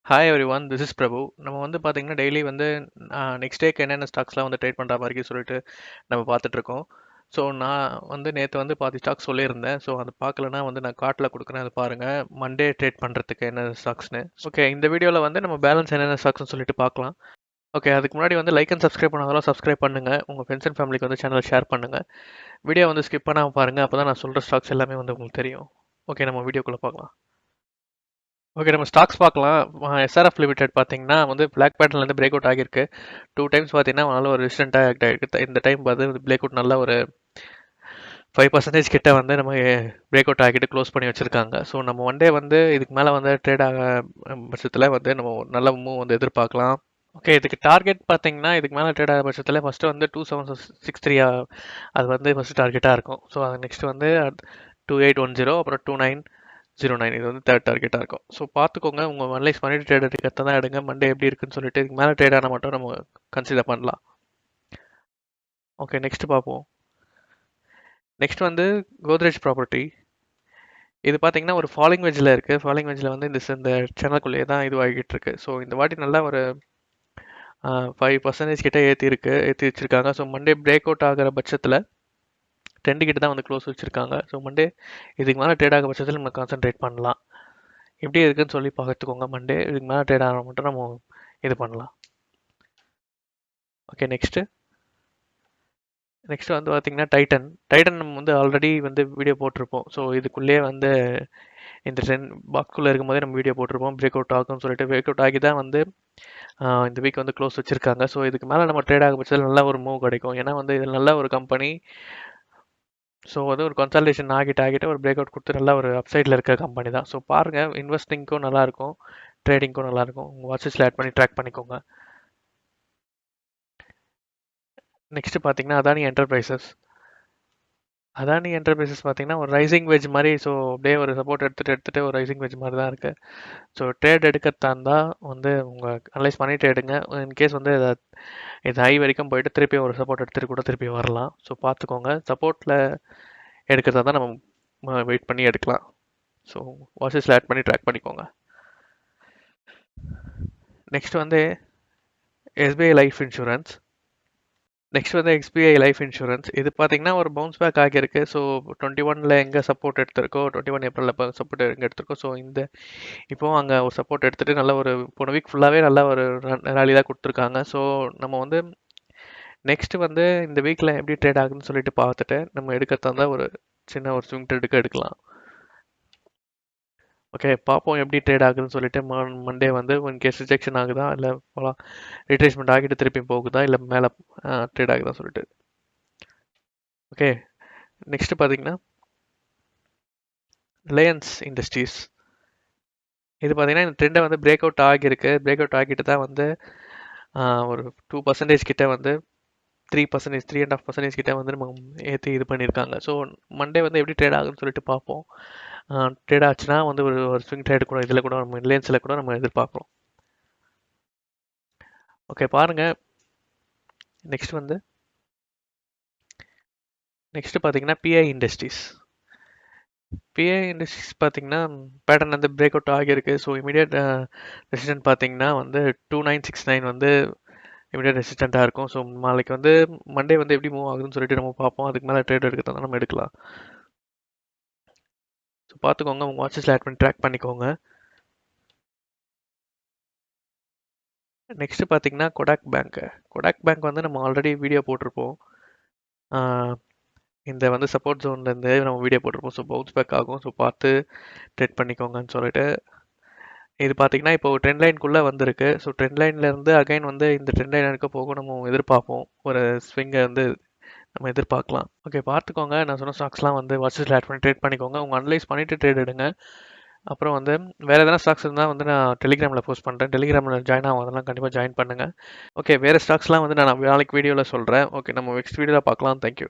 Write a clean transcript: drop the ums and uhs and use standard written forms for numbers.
Hi everyone, this is Prabhu. நம்ம வந்து பார்த்தீங்கன்னா டெய்லி வந்து நெக்ஸ்ட் டேக்கு என்னென்ன ஸ்டாக்ஸ்லாம் வந்து ட்ரேட் பண்ணுற மாதிரி சொல்லிட்டு நம்ம பார்த்துட்ருக்கோம். ஸோ நான் வந்து நேற்று வந்து பாதி ஸ்டாக்ஸ் சொல்லியிருந்தேன். ஸோ அது பார்க்கலன்னா வந்து நான் கார்ட்டில் கொடுக்குறேன், அதை பாருங்கள் மண்டே ட்ரேட் பண்ணுறதுக்கு என்ன ஸ்டாக்ஸ்னு. ஓகே, இந்த வீடியோவில் வந்து நம்ம பேலன்ஸ் என்னென்ன ஸ்டாக்ஸ்னு சொல்லிட்டு பார்க்கலாம். ஓகே, அதுக்கு முன்னாடி வந்து லைக் அண்ட் சப்ஸ்கிரைப் பண்ணாலும் சப்ஸ்கிரைப் பண்ணுங்கள். உங்கள் ஃப்ரெண்ட்ஸ் அண்ட் ஃபேமிலிக்கு வந்து சேனல் ஷேர் பண்ணுங்கள். வீடியோ வந்து ஸ்கிப் பண்ணாமல் பாருங்கள், அப்போ தான் நான் சொல்கிற ஸ்டாக்ஸ் எல்லாமே வந்து உங்களுக்கு தெரியும். ஓகே, நம்ம வீடியோக்குள்ளே பார்க்கலாம். ஓகே, நம்ம ஸ்டாக்ஸ் பார்க்கலாம். எஸ்ஆர்எஃப் லிமிடெட் பார்த்தீங்கன்னா வந்து பிளாக் பேட்டர்லேருந்து பிரேக் அவுட் ஆகியிருக்கு. 2 டைம்ஸ் பார்த்தீங்கன்னா நல்ல ஒரு ரெசிஸ்டண்ட்டாக ஆக்ட் ஆகிருக்கு. இந்த டைம் பார்த்து பிரேக் அவுட் நல்ல ஒரு 5% கிட்ட வந்து நம்ம பிரேக் அவுட் ஆகிட்டு க்ளோஸ் பண்ணி வச்சுருக்காங்க. ஸோ நம்ம ஒன் டே வந்து இதுக்கு மேலே வந்து ட்ரேட் ஆக பட்சத்தில் வந்து நம்ம நல்ல மூவ் வந்து எதிர்பார்க்கலாம். ஓகே, இதுக்கு டார்கெட் பார்த்தீங்கன்னா இதுக்கு மேலே ட்ரேட் ஆக பட்சத்தில் ஃபஸ்ட்டு வந்து 2763 அது வந்து ஃபஸ்ட்டு டார்கெட்டாக இருக்கும். ஸோ அது நெக்ஸ்ட் வந்து 2810, அப்புறம் 2909 இது வந்து தேர்ட் டார்கெட்டாக இருக்கும். ஸோ பார்த்துக்கோங்க, உங்கள் அனலைஸ் பண்ணிட்டு ட்ரேட் எடுக்கிறத தான் எடுங்க. மண்டே எப்படி இருக்குன்னு சொல்லிட்டு இதுக்கு மேலே ட்ரேட் ஆனால் மட்டும் நம்ம கன்சிடர் பண்ணலாம். ஓகே, நெக்ஸ்ட் பார்ப்போம். நெக்ஸ்ட் வந்து கோத்ரேஜ் ப்ராப்பர்ட்டி. இது பார்த்தீங்கன்னா ஒரு ஃபாலிங் வெஜ்ஜில் இருக்குது. ஃபாலிங் வெஜ்ஜில் வந்து இந்த சேனலுக்குள்ளேயே தான் இது ஆகிட்டு இருக்கு. ஸோ இந்த வாட்டி நல்லா ஒரு 5% கிட்ட ஏற்றி வச்சிருக்காங்க. ஸோ மண்டே பிரேக் அவுட் ஆகிற பட்சத்தில் 10 கிட்ட தான் வந்து க்ளோஸ் வச்சுருக்காங்க. ஸோ மண்டே இதுக்கு மேலே ட்ரேட் ஆகிற பட்சத்தில் நம்ம கான்சென்ட்ரேட் பண்ணலாம். எப்படி இருக்குன்னு சொல்லி பார்த்துக்கோங்க. மண்டே இதுக்கு மேலே ட்ரேட் ஆக மட்டும் நம்ம இது பண்ணலாம். ஓகே, நெக்ஸ்ட்டு வந்து பார்த்தீங்கன்னா டைட்டன் நம்ம வந்து ஆல்ரெடி வந்து வீடியோ போட்டிருப்போம். ஸோ இதுக்குள்ளேயே வந்து இந்த பாக்ஸ்குள்ளே இருக்கும்போதே நம்ம வீடியோ போட்டிருப்போம். பிரேக் அவுட் ஆகும்னு சொல்லிட்டு பிரேக் அவுட் ஆகி தான் வந்து இந்த வீக் வந்து க்ளோஸ் வச்சுருக்காங்க. ஸோ இதுக்கு மேலே நம்ம ட்ரேட் ஆக பட்சத்தில் நல்ல ஒரு மூவ் கிடைக்கும். ஏன்னா வந்து இது நல்ல ஒரு கம்பெனி. ஸோ வந்து ஒரு கன்சல்டேஷன் ஆகிட்டு ஒரு பிரேக் அவுட் கொடுத்து நல்ல ஒரு அப்சைடில் இருக்க கம்பெனி தான். ஸோ பாருங்கள், இன்வெஸ்டிங்க்கும் நல்லாயிருக்கும், ட்ரேடிங்க்கும் நல்லாயிருக்கும். உங்கள் வாட்சஸில் ஆட் பண்ணி ட்ராக் பண்ணிக்கோங்க. நெக்ஸ்ட் பார்த்தீங்கன்னா அதானி என்டர்பிரைசஸ் பார்த்தீங்கன்னா ஒரு ரைசிங் வெஜ் மாதிரி. ஸோ அப்படியே ஒரு சப்போர்ட் எடுத்துகிட்டு ஒரு ரைசிங் வெஜ் மாதிரி தான் இருக்குது. ஸோ ட்ரேட் எடுக்கிறதா இருந்தால் வந்து உங்கள் அனலைஸ் பண்ணிட்டு எடுங்க. இன்கேஸ் வந்து இது ஹை வரைக்கும் போயிட்டு திருப்பி ஒரு சப்போர்ட் எடுத்துகிட்டு கூட திருப்பி வரலாம். ஸோ பார்த்துக்கோங்க, சப்போர்ட்டில் எடுக்கிறதா தான் நம்ம வெயிட் பண்ணி எடுக்கலாம். ஸோ வாட்சஸில் ஆட் பண்ணி ட்ராக் பண்ணிக்கோங்க. நெக்ஸ்ட் வந்து எஸ்பிஐ லைஃப் இன்சூரன்ஸ். நெக்ஸ்ட் வந்து எஸ்பிஐ லைஃப் இன்சூரன்ஸ். இது பார்த்தீங்கன்னா ஒரு பவுன்ஸ் பேக் ஆகியிருக்கு. ஸோ 21ல் எங்கே சப்போர்ட் எடுத்திருக்கோ, 21 ஏப்ரலில் இப்போ சப்போர்ட் எங்கே எடுத்திருக்கோ, ஸோ இப்போவும் அங்கே ஒரு சப்போர்ட் எடுத்துகிட்டு நல்ல ஒரு போன வீக் ஃபுல்லாகவே நல்ல ஒரு ரேலி தான் கொடுத்துருக்காங்க. ஸோ நம்ம வந்து நெக்ஸ்ட் வந்து இந்த வீக்கில் எப்படி ட்ரேட் ஆகுதுன்னு சொல்லிட்டு பார்த்துட்டு நம்ம எடுக்கிறதா இருந்தால் ஒரு சின்ன ஒரு ஸ்விங் ட்ரேடுக்கு எடுக்கலாம். ஓகே, பார்ப்போம் எப்படி ட்ரேட் ஆகுதுன்னு சொல்லிட்டு. மண்டே வந்து இன்கேஸ் ரிஜெக்ஷன் ஆகுதா, இல்லை ரிட்ரேஸ்மெண்ட் ஆகிட்டு திருப்பி போகுதா, இல்லை மேலே ட்ரேட் ஆகுதா சொல்லிட்டு. ஓகே, நெக்ஸ்ட் பார்த்தீங்கன்னா ரிலையன்ஸ் இண்டஸ்ட்ரீஸ். இது பார்த்தீங்கன்னா இந்த ட்ரெண்டை வந்து பிரேக் அவுட் ஆகியிருக்கு. பிரேக் அவுட் ஆகிட்டு தான் வந்து ஒரு 2% கிட்ட வந்து 3%, 3.5% கிட்ட வந்து நம்ம ஏற்றி இது பண்ணியிருக்காங்க. ஸோ மண்டே வந்து எப்படி ட்ரேட் ஆகுதுன்னு சொல்லிட்டு பார்ப்போம். ட்ரேட் ஆச்சுன்னா வந்து ஒரு ஸ்விங் ட்ரேட் கூட இதில் கூட நம்ம ரிலையன்ஸில் கூட நம்ம எதிர்பார்க்குறோம். ஓகே, பாருங்கள். நெக்ஸ்ட் பார்த்தீங்கன்னா பிஐ இண்டஸ்ட்ரீஸ் பார்த்தீங்கன்னா பேட்டர்ன் வந்து பிரேக் அவுட் ஆகியிருக்கு. ஸோ இமீடியட் ரெசிஸ்டன்ட் பார்த்தீங்கன்னா வந்து 2969 வந்து இமீடியட் ரெசிஸ்டண்ட்டாக இருக்கும். ஸோ நாளைக்கு வந்து மண்டே வந்து எப்படி மூவ் ஆகுதுன்னு சொல்லிட்டு நம்ம பார்ப்போம். அதுக்கு மேலே ட்ரேட் எடுக்கிறதா நம்ம எடுக்கலாம். ஸோ பார்த்துக்கோங்க, உங்கள் வாட்சஸில் ஆட் பண்ணி ட்ராக் பண்ணிக்கோங்க. நெக்ஸ்ட்டு பார்த்தீங்கன்னா கொடாக் பேங்க் வந்து நம்ம ஆல்ரெடி வீடியோ போட்டிருப்போம். இந்த வந்து சப்போர்ட் ஜோன்லேருந்து நம்ம வீடியோ போட்டிருப்போம். ஸோ பவுன்ஸ் பேக் ஆகும். ஸோ பார்த்து ட்ரேட் பண்ணிக்கோங்கன்னு சொல்லிட்டு. இது பார்த்தீங்கன்னா இப்போ ட்ரெண்ட் லைனுக்குள்ளே வந்திருக்கு. ஸோ ட்ரெண்ட் லைன்லேருந்து அகைன் வந்து இந்த ட்ரெண்ட் லைன் இருக்க போக நம்ம எதிர்பார்ப்போம். ஒரு ஸ்விங்கை வந்து நம்ம எதிர்பார்க்கலாம். ஓகே, பார்த்துக்கோங்க, நான் சொன்ன ஸ்டாக்ஸ்லாம் வந்து வாட்சஸில் ஆட் பண்ணி ட்ரேட் பண்ணிக்கோங்க. உங்கள் அனலைஸ் பண்ணிவிட்டு ட்ரேட் எடுங்க. அப்புறம் வந்து வேறு எதனா ஸ்டாக்ஸ் இருந்தால் வந்து நான் டெலிகிராமில் போஸ்ட் பண்ணுறேன். டெலிகிராமில் ஜாயின் ஆகாதெல்லாம் கண்டிப்பாக ஜாயின் பண்ணுங்கள். ஓகே, வேறு ஸ்டாக்ஸ்லாம் வந்து நான் நாளைக்கு வீடியோவில் சொல்கிறேன். ஓகே, நம்ம நெக்ஸ்ட் வீடியோவில் பார்க்கலாம். தேங்க்யூ.